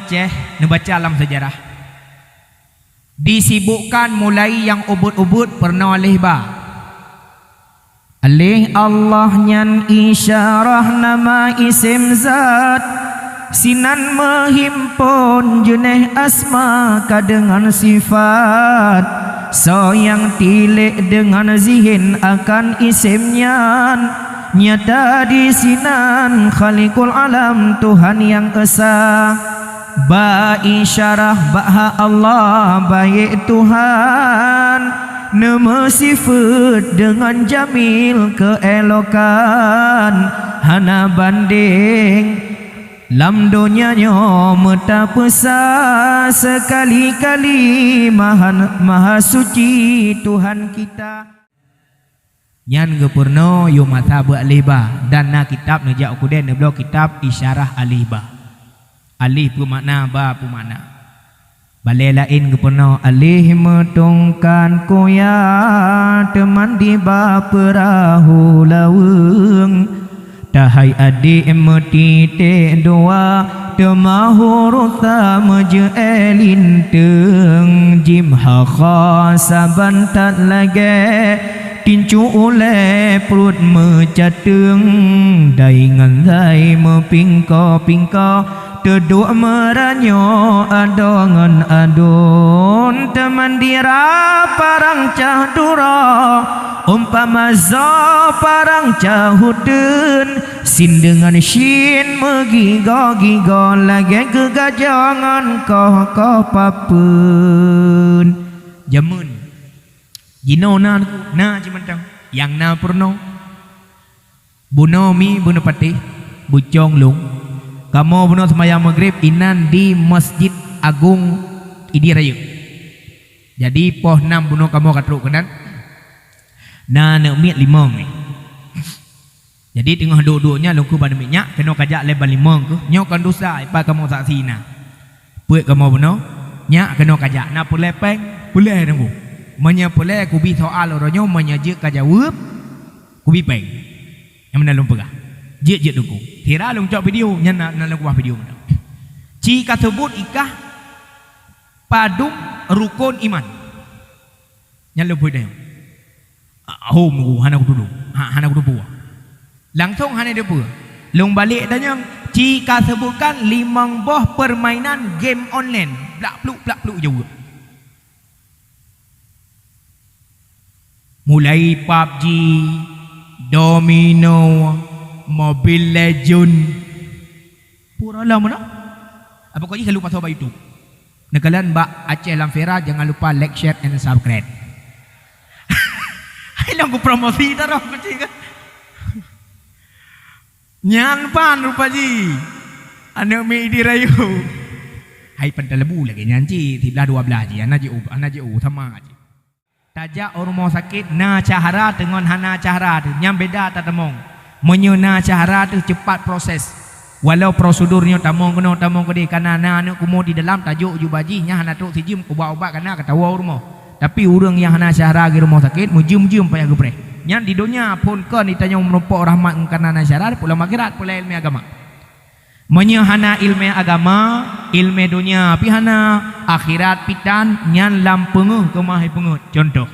Aceh membaca alam sejarah. Disibukkan mulai yang ubud-ubud pernah alih ba. Alih Allah nyan isyarah nama isim zat. Sinan menghimpun jenis asma dengan sifat. So yang tilik dengan zihin akan isimnya. Nyata di sinan Khaliqul alam Tuhan yang esa. Ba isyarah baha Allah baik Tuhan. Nama sifat dengan jamil keelokan. Hana banding lam dunianya meta pesa. Sekali-kali maha suci Tuhan kita. Nyan gepurno yu mata alihba. Dan na kitab nejak ukuden neblo kitab isyarah alihba. Alih pu makna, ba pu makna. Balai lain gepurno alih metongkan koya. Teman di ba perahu laweng. Tahai adik metite doa. Temahur sama je elinteng. Jimha khasaban tak lagi. Tincu oleh perut mecateng. Daingan dai mepingko-pingko. Teduk meranyo adongan adon. Teman dira parang cah dura. Umpama za parang cahuden. Sin dengan shin megigo-gigo. Lagi kegajangan koh papun. Jamun Jino na cimantang. Yang na purno Buno mi buno patih Bucong lung. Kamu buno semayang maghrib inan di Masjid Agung Idiraya. Jadi poh 6 buno kamu katruk kenan. Na nak miat limong ni. Jadi tengah duduknya lungku pada minyak kena kajak lebar limong ke. Nyok kan dosa ipa kamu saksi na. Puik kamu buno nyak kena kajak na pulai peng pulai nanggu. Menya pulai kubi soal oronyo menya je kajawab kubi peng. Yang mana lung pegah. Je dungku. Tira lung cok video nya na lung kuah video. Jika sebut ikah padung rukun iman. Nya lung puik dah. Home ku hana ku duduk. Hana ku duduk. Langsung hana dia pun. Long balik tanya, jika sebutkan 5 buah permainan game online. Plak-pluk juga. Mulai PUBG, Domino, Mobile Legend. Pura lah mana? Apa kau jangan lupa subscribe YouTube. Nekalan Mbak Aceh Lamfera, jangan lupa like, share and subscribe. Hilang ku promosi dah roh kucing kan. Nyan pan rupa ji. Anak mi di rayu. Hai pentelebu lagi nyanci 12 ji. Anak je sama ji. Tajak orang mau sakit na cahara dengan hana cahara tu nyam beda tak temong. Menyuna cahara tu cepat proses. Walau prosedurnya tamong kedi karena na kumo di dalam tajuk jubaji nya hana tu sijim ubat-ubat kana katawa rumah. Tapi orang yang hana syahra di rumah sakit mujum-jum payah gepreh. Yang di dunia pun kan ditanya menumpuk rahmat karena syahra pula akhirat pula ilmu agama. Menyahana ilmu agama, ilmu dunia pihana akhirat pitan nyan lampenguh kemah pengut. Contoh.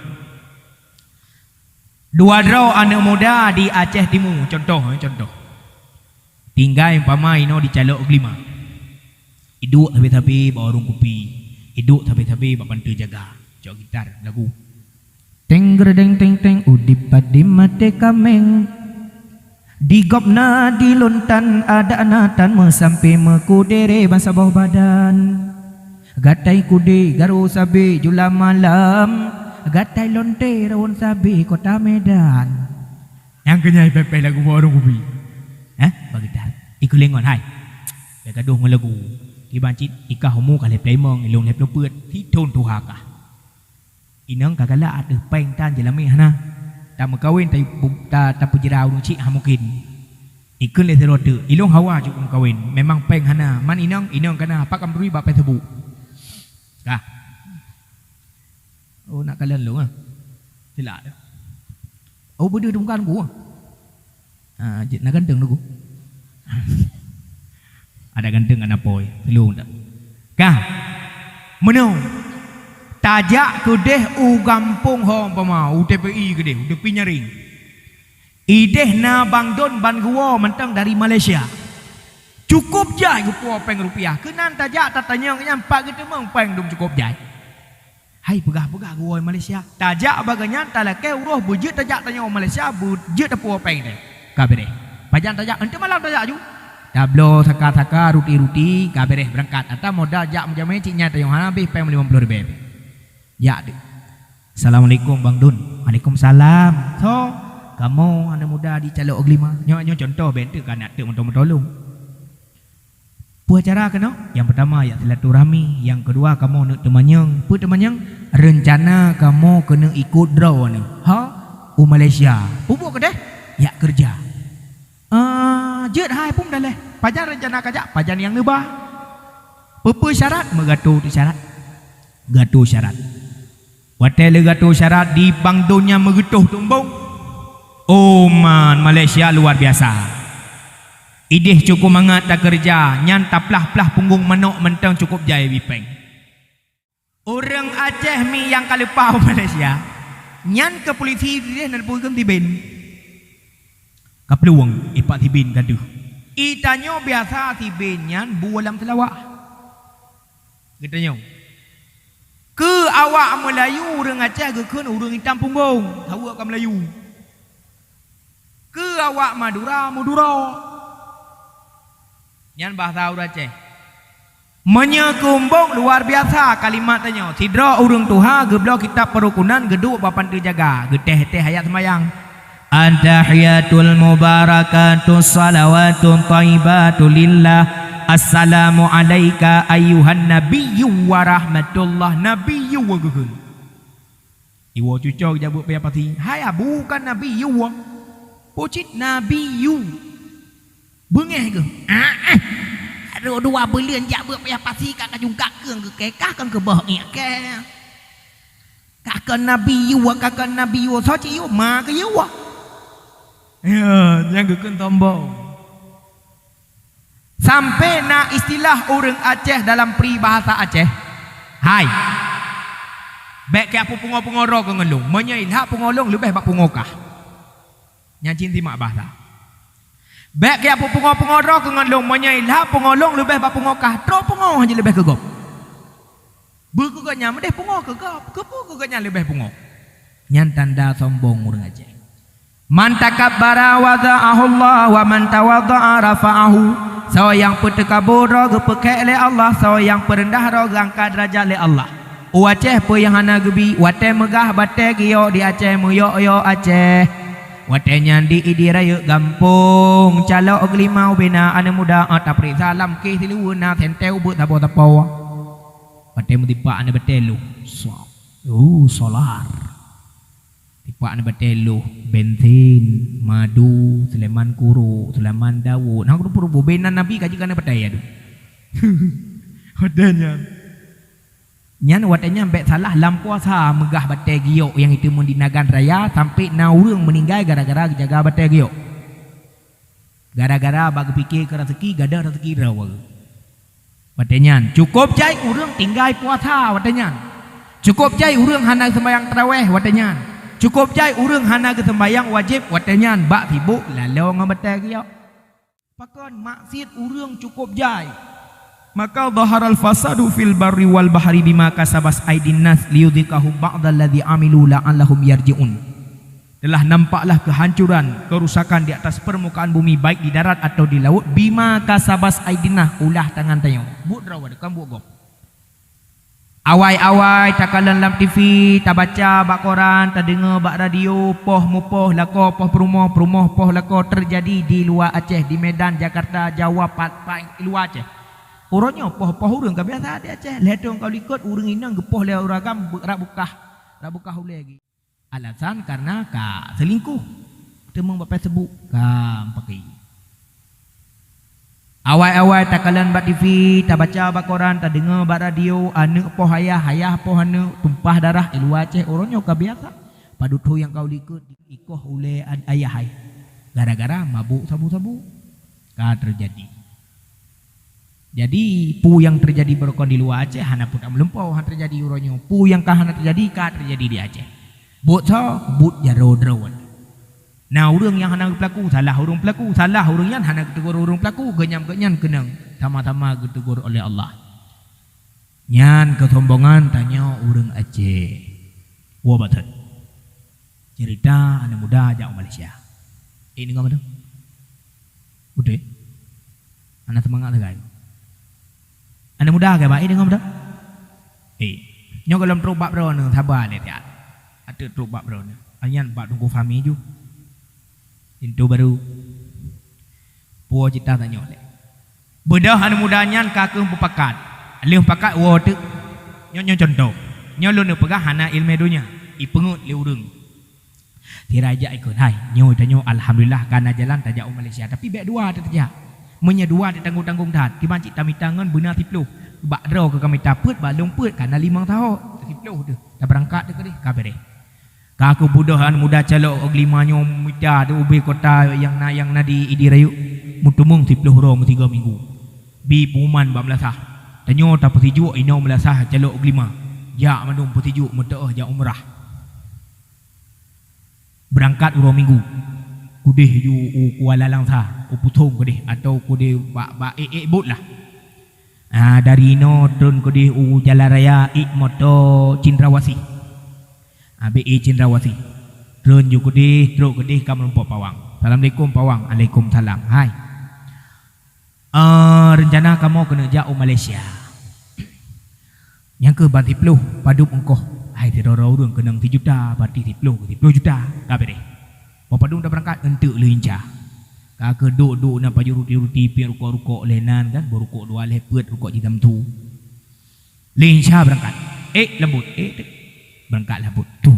2 draw anak muda di Aceh Timur. Contoh. Tinggal umpama ino di Calok Kelima. Hidup tapi bawa warung kopi. Hidup tapi bantu jaga. Cok gitar lagu. Teng gredeng teng udip padi mate kameng. Di gopna di lontan ada anatan sampai mekudere basa bawah badan. Gatai kude garu sabi jula malam. Gatai lonte rawon sabi kota Medan. Yang kenyai pepe lagu warung kopi. Bagitar. Iku lengon hai. Gaduh ngelagu. Ibancit ikah homu kale playmong ilung lep lopet thi thon tu hakah. Inang kagala ada peng tan jelami hana. Tak mekawin tak pujirau nu cik ha mungkin. Ikun le terode ilung hawa cukup kawin. Memang peng hana. Man inang kana pakam rui ba pe tebu. Kah. Oh nak kalian lu ah. Tidak ada. Oh benda dungkan ku. Nak ganteng aku. Ada ganteng anak boy. Telung tak. Meno tajak kedeh u gampung hong pama UTPI kedeh udah pinyaring ideh na bangdon ban gua mentang dari Malaysia cukup jai gua peng rupiah kenan tajak tatanya nyampak gitu meng peng dum cukup jai hai pegah-pegah gua Malaysia tajak baganya talake uroh bujut tajak tanya Malaysia bujut apa peng deh kabeh deh pajan tajak ente malam tajak ju tablo saka-saka ruti-ruti kabeh deh berangkat atau modal jak menjamai ciknya tanya habis peng 50.000 ya deh. Assalamualaikum Bang Dun. Waalaikumsalam. So kamu anak muda di Calok Oglima nyo contoh bentuk kan nak tolong buat cara kena yang pertama ya silaturahmi yang kedua kamu nak temanyang rencana kamu kena ikut draw ni Malaysia pupuk ke deh ya kerja jet hai pun dah leh pajan rencana kajak pajan yang ngebah pepe syarat megatu syarat watel gatu syarat di Bang Dunnya megetuh tumbung man Malaysia luar biasa idih cukup mangat tak kerja nyan taplah-plah punggung manok mentang cukup jaya bipeng orang Aceh mi yang kalepau Malaysia nyan ke polisi dia nak punggung tibin kapluang ipak tibin gaduh itanyo biasa tibin nyan bualam telawak getanyo ke awak Melayu orang Aceh ke kun orang hitam punggung tahu ke Melayu ke awak Madura yang bahasa orang Aceh menyekumbung luar biasa kalimat tanya sidra urang tuha geblo kitab perukunan geduk bapan terjaga geteh-teh hayat semayang antahiyatul mubarakatus salawatun thayyibatu lillah assalamu alayka ayyuhan nabiyyu wa rahmatullah nabiyyu wa gugun iwo cucok jabuk payah pati hai bukan nabiyyu wa pocit nabiyyu bengeh ke ada dua belian jak buat payah pasti kak kajung kakeng ke kekah kan ke bah ni ke kakak nabi yu kakak nabi yu so ci yu ma ke yu ya yang geken tombol sampai na istilah orang Aceh dalam peribahasa Aceh hai baik ke apa pungor-pungoro ke ngelung menyailha pungolong lebih bak pungokah nyancin timak bahasa baik ke apa pungor-pungoro ke ngelung menyailha pungolong lebih bak pungokah tro pungor aja lebih ke gop berkeganya medeh pungor ke gop keganya lebih pungor nyan tanda sombong orang Aceh man takabbara wada'ahu Allah wa man tawadda'a rafa'ahu so yang bertekabur roga pekek oleh Allah so yang perendah roga angkat derajat oleh Allah Aceh pe yang hana gebi wate megah bate giyo di Aceh muyo yo Aceh wate nyandi idi raya gampung Calok Oglima bina ana muda tapri salam ke siluuna senteu bu tapo wate mutipa ana betelu solar tipa ana betelu bensin madu Sulaiman Kuru Sulaiman Dawud nah kudu puru benan nabi kaji kana pedaya tu adanya nyan watanya ambek salah lampuasa megah batai giok yang itu mun di Nagan Raya sampai na urang meninggal gara-gara jaga batai giok gara-gara bagi fikir ke rezeki gada rezeki rawa watanya cukup jai urang tinggal puasa watanya cukup jai urang hana sembahyang tarawih watanya cukup jai urang hana ke sembahyang wajib watanya bak sibuk lalu ngabatai giok pakon maksud urang cukup jai maka dhaharal fasadu fil barri wal bahri bima kasabas aidin nas liyudhikahu ba'dal ladzi amilu la'allahum yarji'un telah nampaklah kehancuran kerusakan di atas permukaan bumi baik di darat atau di laut bima kasabas aidin nas ulah tangan tayo buk drawa dekan buk gop awai-awai takalan dalam TV tak baca bak koran tak dengar bak radio poh mupoh lako poh perumoh poh lako terjadi di luar Aceh di Medan Jakarta Jawa Pat luar Aceh orangnya poh urang ka biasa dia Aceh ledong kau likut urang inang gepoh le uragam rak bukah ule lagi alasan karena ka selingkuh temang bapak sebut kam pakai awai-awai takalan bat TV tak baca bak koran tak dengar bak radio anak poh hayah poh anak tumpah darah luar Aceh orangnya ka biasa padutuh yang kau likut ikoh ule ayah hai gara-gara mabuk sabu-sabu ka terjadi Jadi pu yang terjadi berkon di luar Aceh hana pun tak melempau han terjadi uronyo. Pu yang hana terjadi terjadi di Aceh. But but jaro drawan. Nah urang yang hana pelaku salah urang pelaku salah urang yang hana tegur urang pelaku genyam-genyan kenang sama-sama ditegur oleh Allah. Nyan kesombongan tanya urang Aceh. Wa batat. Cerita anak muda ajak Malaysia. Ini ngapa tu? Udah. Anak semangat lagi. Anak muda ke baik dengan muda? Nyo kalau terubak bro ne sabar le tiat. Ada terubak bro ne. Anyan bak tunggu fami ju. Itu baru. Puo cita tanya le. Bedah anak muda nyan kakung berpakat. Leh pakat wo tu. Nyo contoh. Nyo lu ne pegah hana ilmu dunia. I pengut le urang. Tiraja ikut. Hai, nyo tanya alhamdulillah kana jalan tajak Malaysia tapi bek dua tajak. Menyedua di tanggung-tanggung dah. Di mancik kami tangan benar tipluh. Bak draw ke kami taput, bak lumput karena 5 tahun. Tipluh tu. Dah berangkat tu ke deh. Kabe deh. Kaku budahan muda calok oglimanya muda tu ubi kota yang na di idi rayu. Mutumung tipluh ro 3 minggu. Bi puman bak melasah. Tanyo tak petijuk ino melasah calok oglima. Ya mandum petijuk mutaah ja umrah. Berangkat uro minggu. Kudih ju Kuala Langsa, Putong kudih atau kudih bak but lah. Dari no turun kudih Jalan Raya moto Cindrawasih. Cindrawasih. Turun ju kudih, teruk kudih Kamerumpok Pawang. Assalamualaikum Pawang. Waalaikumsalam. Hai. Rencana kamu kena jauh Malaysia. Yang ke banti peluh padup engkau. Hai terorau urang kena 3 juta, banti 10 juta. Kabe deh. Bapa dong dah berangkat entuk lincah. Kakak duk nak baju ruti-ruti pi rukuk-rukuk lenan kan, berukuk dua lepet rukuk hitam tu. Lincah berangkat. Lembut. Berangkat lembut. Tu.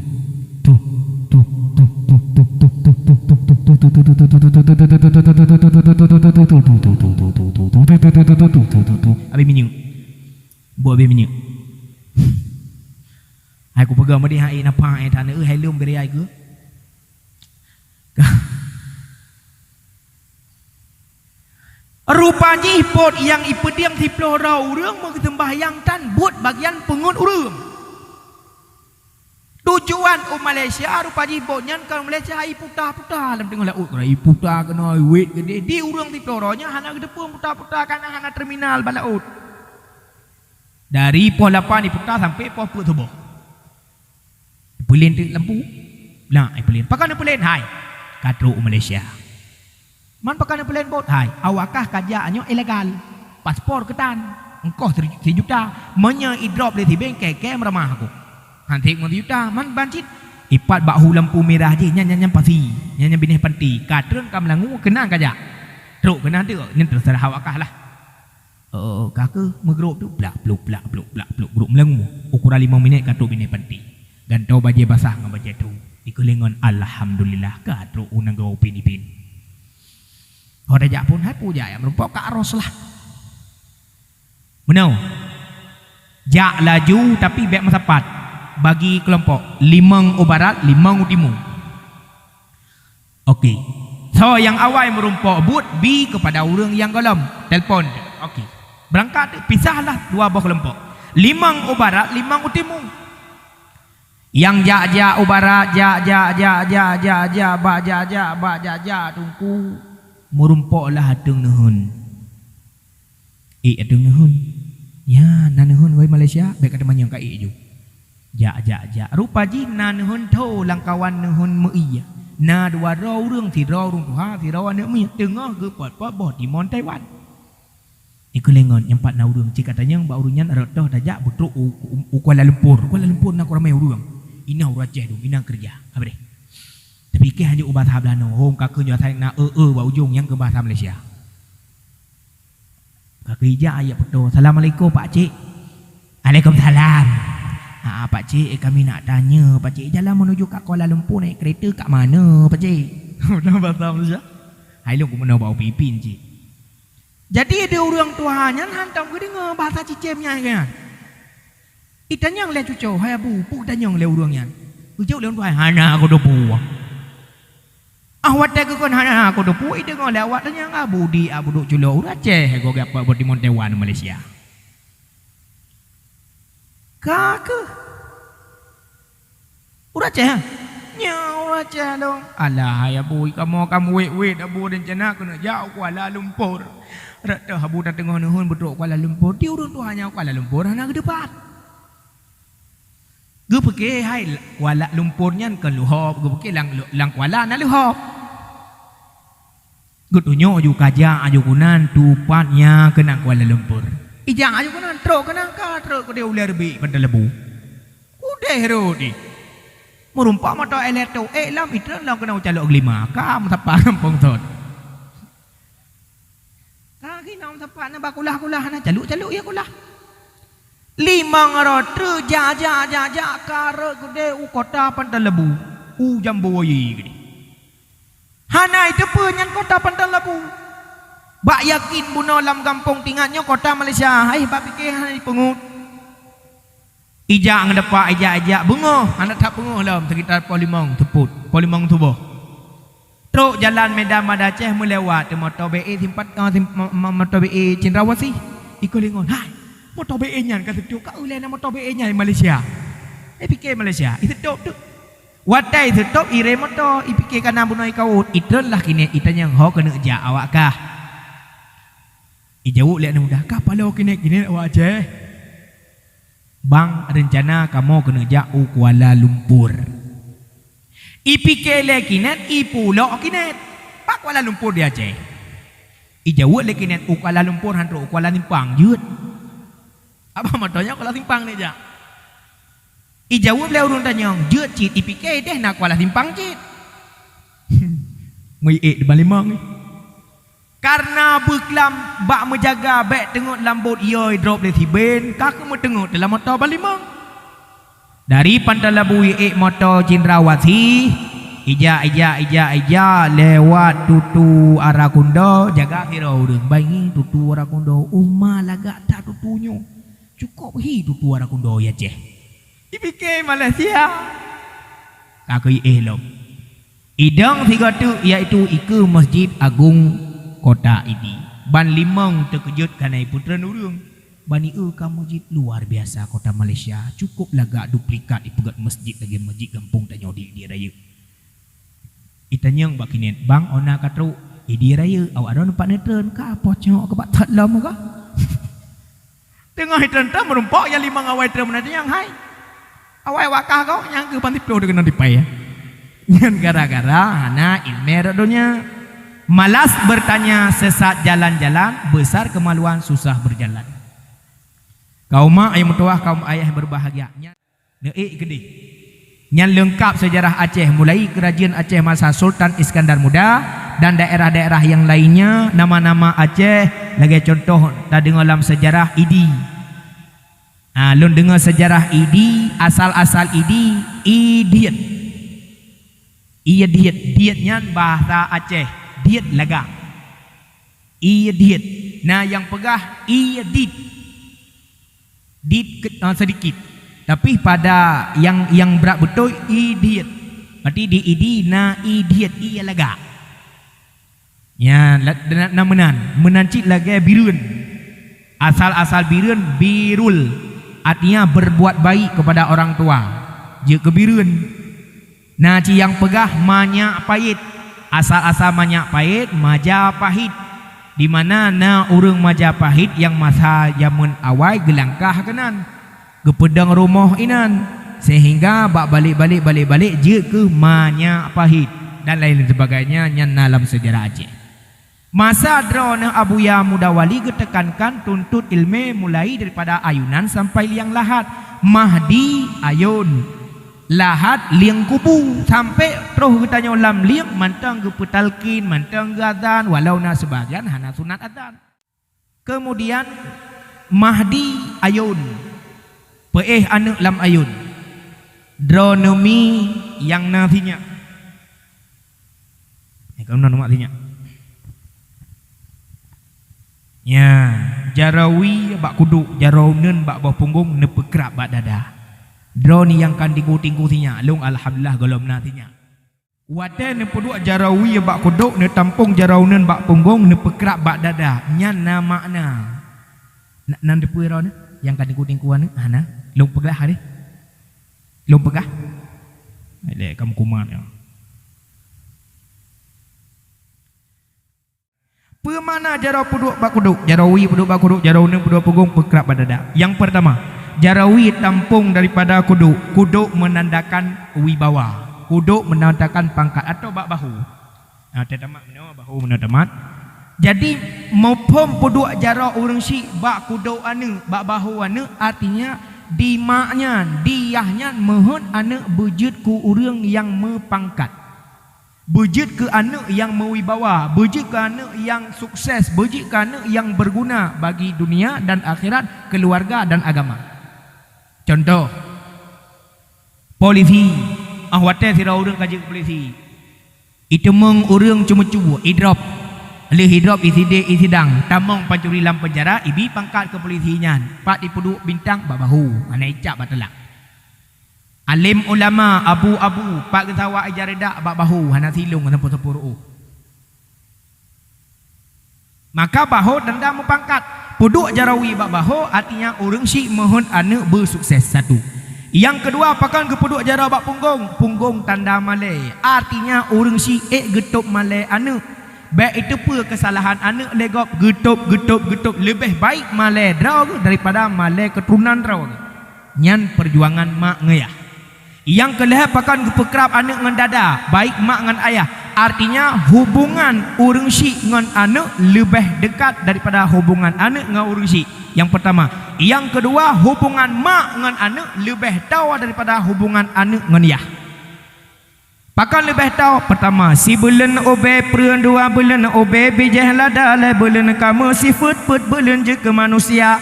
Abi minyak. Buat abi minyak. Aku pegang madi hai napa ai tanah hai lum beri ai ke. Rupanya ipot yang ipediam tiploh rau urang mengembahyang tan buat bagian pengut urang. Tujuan Malaysia rupanya ipotnya kalau Malaysia putar-putar dalam tengah laut. Putar kena wait gede di urang tiploh raunya hana gedepung putar-putar karena hana terminal balaut. Dari pos 8 diputar sampai pos Putuboh. Pelin lempu. Nah, pelin. Pakai pelin hai. Katru Malaysia. Man pakai pelin bot hai. Awakah kajaknya ilegal. Paspor ketan. Engkau 3 juta. Menya idrop di bengkel ke meramah aku. Hantik 1 juta. Man bancit. Ipat bahu lampu merah je. Nyanyi pasi. Nyanyi binih panti. Katru kam langu kena kajak. Truk kena tu. Ini terserah awakah lah. Kakak mengerup tu. Blak. Grup melangu. Ukuran 5 minit katru binih panti. Gantau baju basah dengan baju tu. Dikelingon alhamdulillah katru unang gawa pinipin. Kalau dah pun hai puja ya merupakan ke aros lah. Menau. Jak laju tapi bek masapat. Bagi kelompok 5 barat, 5 timur. Okey. So yang awal merumpok but B kepada orang yang golom telefon. Okey. Berangkat pisahlah 2 buah kelompok. 5 barat, 5 timur. Yang jak ubarat jak tungku merumpoklah adeng nehun. Adeng nehun. Ya, na nehun wai Malaysia, baik kata manyang kai ju. Jak. Rupa ji na nehun tho langkawan nehun mei. Na 2 ro urang si ro rung ha si ro ane mi tengah ke pot bot di Mon Taiwan. Ikulengon yang 4 na urang cik katanya ba urunyan rotoh dajak butruk Kuala Lumpur nak ramai urang. Ina urajah tu, ina kerja. Apa deh? Tapi ke hanya bahasa Belanda. Hong kakak nyo thay na ba ujung yang ke bahasa Malaysia. Kakak ija ayat betul. Assalamualaikum Pak Cik. Waalaikumsalam. Pak Cik kami nak tanya Pak Cik jalan menuju ke Kuala Lumpur naik kereta kat mana Pak Cik? Mana bahasa Malaysia? Hai lu ku mana bau pipin Cik. Jadi ada orang tuanya hantam ke dengar bahasa cicemnya kan. Itanyang le cucu, hai abu, pu tanyang le urang yan. Cucu le tuai hana aku do buah. Awat dah kon hana aku do pui dengo lewat nya abudi abudu culo Aceh go gapa boti Montewan Malaysia. Kake. Aceh ha. Nya Aceh dong. Alah ya bui kamu wet abu rencana kena jauh Kuala Lumpur. Rata habu dah tengah nuhun bedok Kuala Lumpur. Dia urun tu hanya Kuala Lumpur hana ke depan. Gue pergi hai Kuala Lumpurnya ke Luhop, gue pergi lang Kuala na Luhop. Gue tunjuk aju kaja aju kunan tupatnya kena Kuala Lumpur. Ijang aju kunan truk kena ka truk ke dia ular lebih pada lebu. Udah hero di. Merumpak mata elektro lam itu lam kena ucalok lima. Kam tapak kampung tot. Kaki nam tapak na bakulah na caluk ya kulah. Limang rotre jaja kare gede u kota Pantai Lebu u Jambuoyi gede. Hana itu penyan kota Pantai Lebu. Bak yakin buno lam kampung tinggalnya kota Malaysia. Hai bak fikir hai pengut. Ijak ngedepak ijak bungo. Anak tak bungo lam sekitar Polimong teput. Polimong tubuh. Truk jalan Medan Madaceh melewat motor BE simpat motor BE Cendrawasih. Ikut lingon. Hai motor BE nya kan tu kau ulena motor BE nya di Malaysia. Fikir Malaysia. Itu tu. Wadai itu top ire motor fikir kana bunoi kau. Itulah kini itanya ho kena ja awak kah. Ijau lihat mudah kah palo kini awak je. Bang rencana kamu kena ja Kuala Lumpur. Fikir le kinet pulau kinet. Pak Kuala Lumpur dia je. Ijau le kinet Kuala Lumpur hantu Kuala Limpang jut. Apa motornya Kuala Simpang ni je. Ijawab le urun tanya, "Dia cit ipike deh nak Kuala Simpang cit." Mui di Balimang ni. Karena beklam bak menjaga bek tengok lambut ioi drop le tiben, kak mu tengok dalam motor Balimang. Dari Pantai Lebu motor Cendrawasih, ija lewat tutu arah Kundo, jaga hero urang banging tutu arah Kundo. Umma lagak tak tutunyo. Cukup hidup tuara kundo ya je. Ipike Malaysia. Kakui elok. Idang tiga tu iaitu Ike Masjid Agung Kota ini. Ban Limang terkejut kerana putra nurung. Bani kamu masjid luar biasa kota Malaysia. Cukup lagak duplikat ipegat masjid lagi masjid kampung tanya di raya. Itanyang bakinet bang ona katru di raya awak ada nampak netren ka apa cok ke batat lama ka? Tengah itu merumpak yang lima awai terus yang hai awai wakah kau yang ke panti pro dengan dipai ya. Yang gara-gara hana ilmu radonya malas bertanya sesat jalan-jalan besar kemaluan susah berjalan. Kaum mak ayah mertua kaum ayah berbahagia. Gede. Yang lengkap sejarah Aceh mulai kerajaan Aceh masa Sultan Iskandar Muda dan daerah-daerah yang lainnya. Nama-nama Aceh lagi contoh tak dengar dalam sejarah Idi. Lun dengar sejarah Idi, asal-asal Idi, Idiat. Dietnya bahasa Aceh, diet laga. Idiat. Nah yang pegah Idit. Dit sedikit. Tapi pada yang berat betul Idiat. Berarti di Idi na Idiat ia laga. Ya, menancik lagi birun. Asal-asal birun birul. Artinya berbuat baik kepada orang tua. Je kebirun. Nah, yang pegah manyak pahit. Asal-asal manyak pahit, Majapahit. Di mana na urang Majapahit yang masa zaman awal gelangkah kenan. Gepedang rumah inan. Sehingga balik je ke Majapahit dan lain sebagainya yang dalam sejarah Aceh. Masa drona Abuya Mudawali ketekankan tuntut ilmu mulai daripada ayunan sampai liang lahat. Mahdi ayun, lahat liang kubu sampai terus kita nyolam liang mantang ke petalkin, mantang ke azan walau na sebagian hana sunat azan. Kemudian Mahdi ayun, anak lam ayun, dronomi yang nantinya. Kamu nama artinya? Ya, jarawi bak kuduk, jaraunen bak bawah punggung, nepekrab bak dada. Drone yang kan tinggu-tinggu tinya, long alhamdulillah golom nantinya. Wate ne peduk jarawi bak kodok ne tampung jaraunen bak punggung ne pekrap bak dada. Nyan na makna. Nan depu ro ne yang kadang kuning kuan ne hana long pegah hari. Long pegah. Ai kamu kuman ya. Pemana jarau peduk bak kodok, jarawi peduk bak kodok, jaraunen peduk punggung pekrap bak dada. Yang pertama, jarawi tampung daripada kodok. Kodok menandakan wibawa. Kuduk menandakan pangkat atau bak bahu. Tetamat mana bahu mana tamat. Jadi maupun puduk jara orang si bak kuduk ane bak bahu ane artinya di maknya diahnya mohon ane bejut ku orang yang mepangkat. Bejut ke ane yang mewibawa, bejut ke ane yang sukses, bejut ke ane yang berguna bagi dunia dan akhirat, keluarga dan agama. Contoh polisi. Wate sira urang kaji polisi. Itu meng urang cuma-cuma idrop. Le hidrop isi dang, tamong pancuri lam penjara, ibi pangkat ke polisinya. Pak dipuduk bintang bak bahu, ana icap batelak. Alim ulama abu-abu, pak kesawa ajareda bak bahu, hana silung sepuluh. Maka bahu tanda mempangkat. Puduk jarawi bak bahu artinya urang si mohon ana bersukses satu. Yang kedua, pakan ke peduk jara bak punggung. Punggung tanda malai. Artinya orang si getup malai anak. Baik itu pun kesalahan anak legop getup. Lebih baik malai draw daripada malai keturunan draw. Nyan perjuangan mak ngayah. Yang kelihatan pakan ke pekrap anak dengan dada. Baik mak dengan ayah. Artinya hubungan orang si dengan anak lebih dekat daripada hubungan anak dengan orang si. Yang pertama. Yang kedua, hubungan mak dengan anak lebih tahu daripada hubungan anak dengan ayah. Pakan lebih tahu. Pertama, si bulan obe peran dua bulan obe bijah lada le bulan kamu si fut bulan je ke manusia.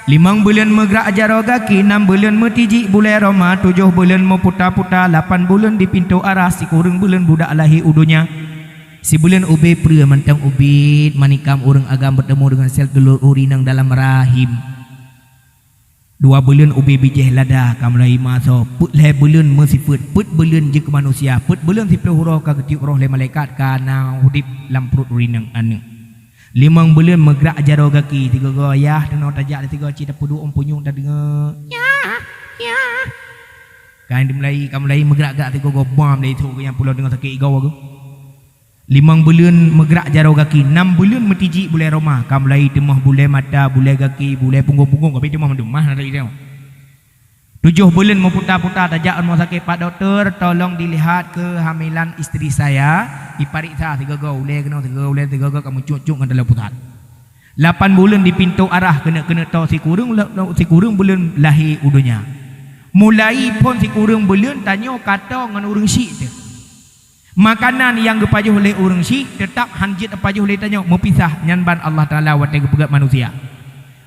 5 bulan megrak jaro kaki, 6 bulan metiji bulai Roma, 7 bulan meputa-puta, 8 bulan di pintu arah, si kurang bulan budak lahir udunya. Si bulan obe peran mantang ubit manikam orang agam bertemu dengan sel telur urinang dalam rahim. 2 bulan ubi bijih lada kamulai maso put le bulan mesifut put bulan je ke manusia put bulan si huruf ka ketiuk roh le malaikat kana hudip lam perut urinang anu 5 bulan megrak jaro kaki 3 goyah teno tajak 3 cita pudu punyung dah dengar ya kan dimulai kamulai megrak-gerak 3 go bom le itu yang pulau dengar sakit igau aku 5 bulan megrak jaro kaki 6 bulan metiji bulai Roma kamulai temah bulai mata bulai kaki bulai punggung-punggung tapi temah mendumah dari dia 7 bulan meputar-putar tajak rumah sakit pak doktor tolong dilihat kehamilan istri saya dipariksa 3 go ulai kena 3 ulai 3 go kamu cuk-cuk kan dalam putar 8 bulan di pintu arah kena tahu si kurung bulan lahir udunya mulai pun si kurung bulan tanya kata dengan urang syik tu makanan yang gepajuh oleh orang si tetap hanjit pajuh oleh tanya mepisah nyanban Allah Taala watai gepegat manusia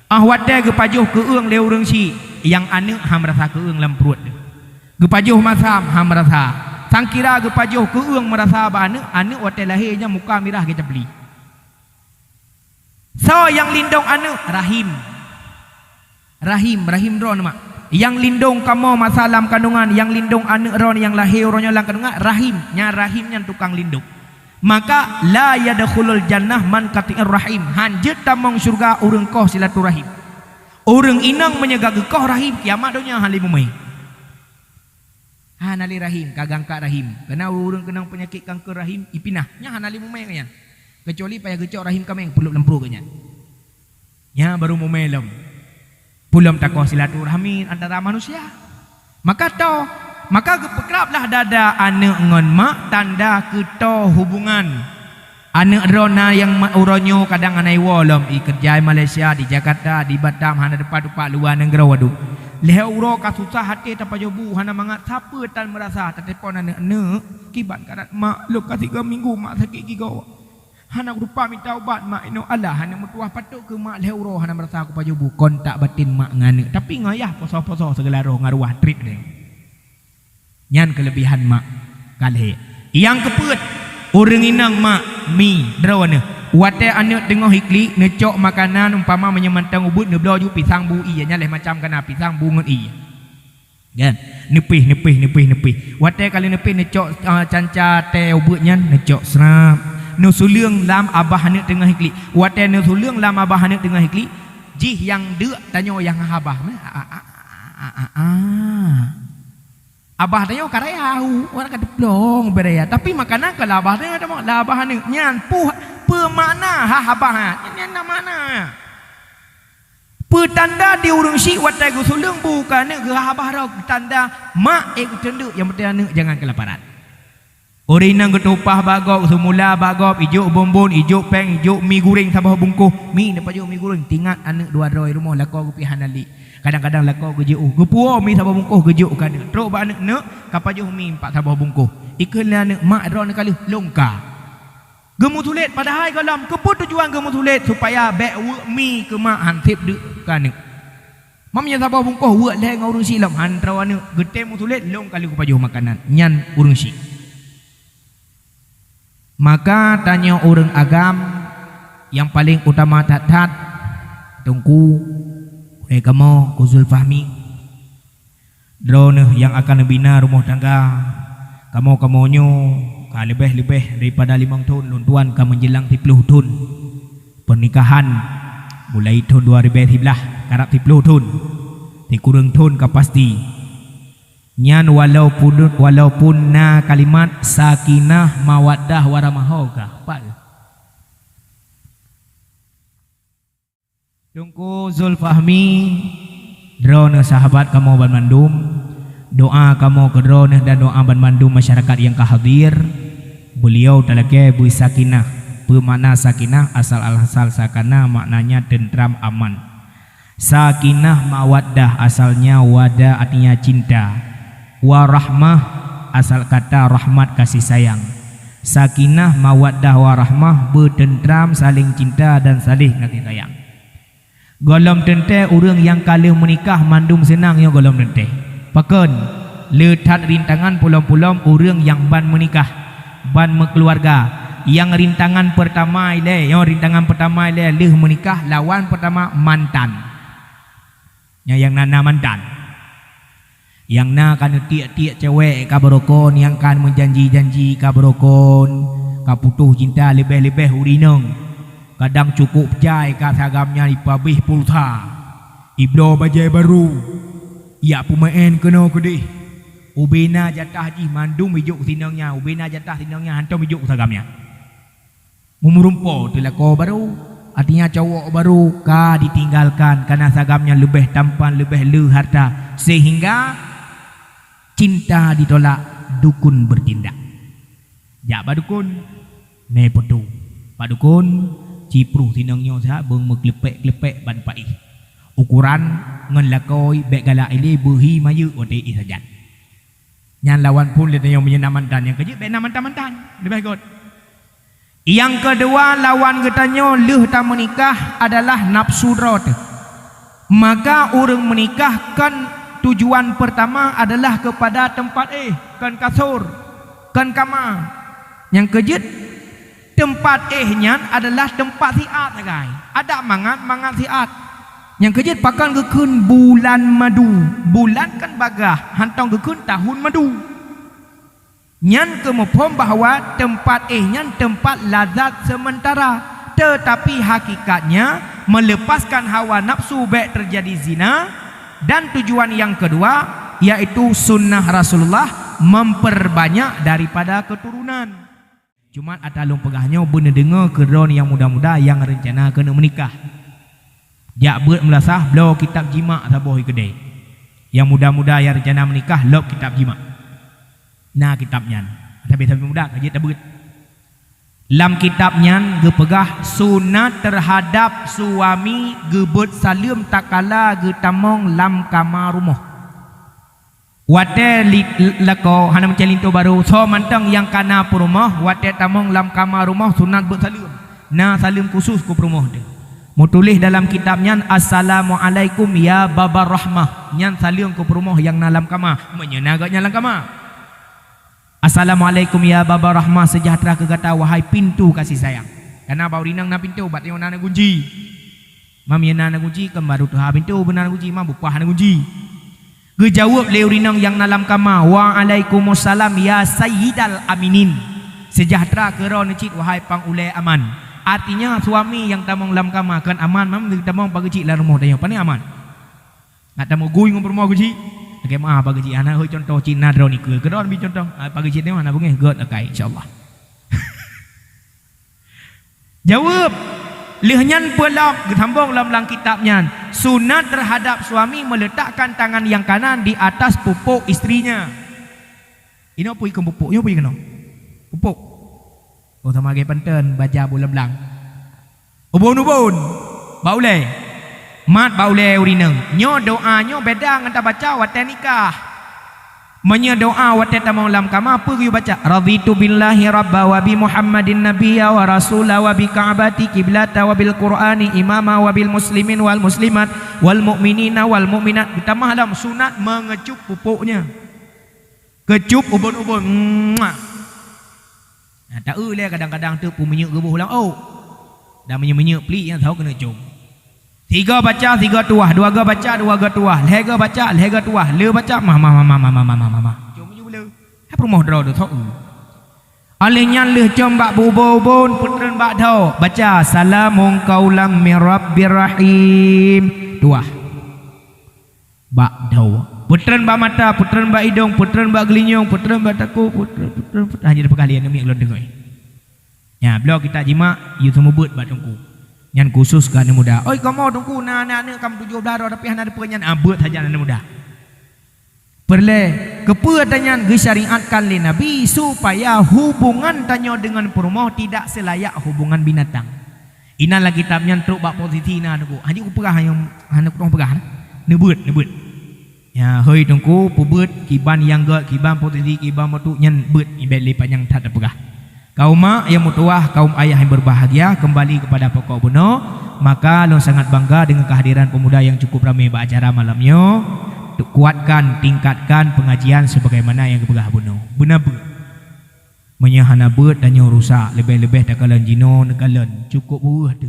watai gepajuh keung le orang si yang anak ham rasa keung lam perut gepajuh masam ham rasa sangkira gepajuh keung merasa ba anak watai lahirnya muka mirah kita beli so yang lindung anak rahim ron mak yang lindung kamu masa dalam kandungan yang lindung anak ron yang lahir ronnya dalam kandungan rahimnya tukang lindung maka la yadkhulul jannah man qati'ir rahim hanjut tamong surga urang koh silaturahim urang inang menyegak koh rahim kiamat dunia hali mumai hanali rahim kagangka rahim kena urang kenang penyakit kanker rahim ipinah nya hanali mumai nya kecuali payah gecok rahim kameng peluk lempru nya nya baru mumai lem pulam takoh silaturahmi antara manusia maka kepekraplah dada anak ngon mak tanda keto hubungan anak rona yang uronyo kadang anai wolom kerja Malaysia di Jakarta di Batam hana depan luar negara waduh leh uro ka susah hati tapajobu hana mangat siapa tan merasa telepon anak kibat karat mak lu ka 3 minggu mak sakit gigau hana rupa minta ubat mak ino Allah hana mutuah patuk ke mak leuro hana merasa aku pajubu kontak batin mak ngane tapi ngayah poso-poso segala roh ngaruah trip dia nyan kelebihan mak kalhe yang keput orang inang mak mi drawana wate anak tengah hikli ngecok makanan umpama menyemantang ubut ngeblo ju pisang bu iya nyaleh macam kana pisang bu ngon iya kan nepih wate kali nepih necok canca teh ubutnya necok serap nu suleung lam abah haneuk tengah hikli wate nu suleung lam abah haneuk tengah hikli jih yang deuk tanyo yang abah mah abah tanyo karayau orang kadeplong beraya tapi makanan kalau abah tanyo ada lah abah haneuk nyan pemakna abah nyan mana petanda di urung si watai gusulung bukan ke abah rau tanda mak tenduk yang penting jangan kelaparan. Orina getupah bagok semula bagok ijuk bombon ijuk peng ijuk mi goreng tambah bungkuh mi dapat ijuk mi goreng tingat anak dua roi rumah lako gupi hanali kadang-kadang lako gejuk gepuo mi tambah bungkuh gejuk kan trok ba anak nak kapajuh mi empat tambah bungkuh ikun anak mak ron kali longka gemu tulet padahal kalam keput tujuan gemu tulet supaya bek mi ke mak hantip dek kan mamnya sabah bungkuh wak leh ngau urung si lam hantrawan gede mu tulet long kali ku pajuh makanan nyan urung si maka tanya orang agam yang paling utama tatat tungku kamu kuzul fahmi drone yang akan bina rumah tangga kamu-kamunyo lebih daripada 5 tahun luntuan ka menjelang 30 tahun pernikahan mulai tahun 2013 karap 30 tahun ti kurang tahun ka pasti nyan walaupun na kalimat sakinah mawaddah warahmah ka apa tungku Zulfahmi drone sahabat kamu ban mandum doa kamu ke drone dan doa ban mandum masyarakat yang kehadir beliau talaga bu sakinah bermakna sakinah asal sakinah maknanya tentram aman sakinah mawaddah asalnya wada artinya cinta warahmah asal kata rahmat kasih sayang sakinah mawaddah warahmah bertentram saling cinta dan saling kasih sayang golom tente orang yang kali menikah mandum senang yo golom tente pakon letat rintangan pulau-pulau orang yang ban menikah ban keluarga yang rintangan pertama leh menikah lawan pertama mantan yang nana mantan yang na kan tiak-tiak cewek kabarokon yang kan menjanji-janji kabarokon kaputuh cinta lebih-lebih urineng kadang cukup jai kasagamnya ipabih pulsa iblo bajai baru ya pemain kena kedih ubena jatah haji mandum hijuk tinangnya ubena jatah tinangnya hantam hijuk sagamnya mumurumpo tu lako baru artinya cowok baru ka ditinggalkan karena sagamnya lebih tampan lebih le harta sehingga cinta ditolak dukun bertindak jak badukun ne petu padukun cipruh tinangnya sah beng meklepek ban paih ukuran ngan lakoi bek galak ile behi mayu ode isajan nyan lawan pun dia yang punya mantan yang kejut bek mantan lebih baik. Yang kedua lawan getanyo leuh ta menikah adalah nafsu rod. Maka orang menikahkan tujuan pertama adalah kepada tempat kan kasur kan kamar. Yang kejut tempat nyan adalah tempat siat guys. Ada mangat siat. Yang kejut pakan gekun bulan madu. Bulan kan bagah hantong gekun tahun madu. Nyan kemupom bahawa tempat nyan tempat lazat sementara, tetapi hakikatnya melepaskan hawa nafsu baik terjadi zina. Dan tujuan yang kedua yaitu sunnah Rasulullah memperbanyak daripada keturunan. Cuma atalung pegahnya bener dengar keron yang muda-muda yang rencana kena menikah. Jak berat melasah blow kitab jima saboh kedai. Yang muda-muda yang rencana menikah lop kitab jima. Nah kitabnya tapi muda kaji tabut. Lam kitabnya gepegah sunat terhadap suami gebut salim takala getamong lam kamar rumah. Wate lako hana mencelinto baru so mantang yang kana rumah wate tamong lam kamar rumah sunat bet salim. Nah salim khusus ku rumah dia. Mutulis dalam kitabnya Assalamualaikum ya babar rahmah. Nyan salim ku rumah yang nalam kamar menyenagaknya dalam kamar. Assalamualaikum ya babar rahmah sejahtera kegata wahai pintu kasih sayang. Karena bau rinang na pintu bat yang nana kunci. Mam yang nana kunci kan baru tuha pintu benar kunci mam bupah nana kunci. Gejawab leurinang yang dalam kama, waalaikumsalam ya sayyidal aminin. Sejahtera kero necit wahai pangulai aman. Artinya suami yang tamong dalam kama kan aman mam tamong bagi cik lah rumah dia. Pani aman. Ngat tamong gui ngom rumah gui. Okey maaf bagi cik anak contoh Cina dro ni ke. Kero bi contoh bagi cik ni mana bungi god akai insyaallah. Jawab lehnya pelak ditambung dalam kitabnya. Sunat terhadap suami meletakkan tangan yang kanan di atas pupuk istrinya. Ini apa ikan pupuk? Ini apa ikan? Pupuk. Oh sama gaya penten baca bulan belang. Ubun. Baulai. Mat baulai urineng. Nyo doa nyo beda ngata baca wate nikah. Menya doa wate tamang lam kama apa you baca? Raditu billahi rabba wa bi Muhammadin nabiyya wa rasula wa bi ka'bati qiblata wa bil qur'ani imama wa bil muslimin wal muslimat wal mu'minina wal mu'minat. Ditambah dalam sunat mengecup pupuknya. Kecup ubun-ubun. Nah, tak boleh kadang-kadang tu pun menyuk gebuh ulang. Oh. Dah menyuk-menyuk pelik yang tahu kena cum. 3 baca 3 tuah, 2 ga baca 2 ga tuah, 3 baca 3 tuah, le baca mama. Cum je boleh. Apa rumah draw tu tahu. Alihnya le cum bak bubun putren bak tau. Baca salamun qaulam mir rabbir rahim. Tuah. Bak tau. Putren bak mata, putren bak hidung, putren bak gelinyung, putren bak taku, putren hanya ada perkalian demi kelon dengai. Ya, bila kita jima, you semua buat bak tungku. Yang khusus kan muda. Oi kamu tungku nak kamu 7 darah tapi hana ada penyan abut saja anak muda. Perle kepuatannya disyariatkan oleh Nabi supaya hubungan tanya dengan perumahan tidak selayak hubungan binatang. Inilah kitabnya truk bak posisi na tungku. Hanya upah yang hana kurang perah. Nebut. Ya, hoi tungku pubut kiban yang gak kiban posisi kiban motu nyen bet ibet lipat yang tak terperah. Kaum mak yang mutuah, kaum ayah yang berbahagia kembali kepada pokok bunuh. Maka lo sangat bangga dengan kehadiran pemuda yang cukup ramai beracara malamnya. Kuatkan, tingkatkan pengajian sebagaimana yang keberah bunuh. Benar-benar menyahana bet dan yang rusak lebih-lebih tak kalian jino, nak kalian cukup buah tu.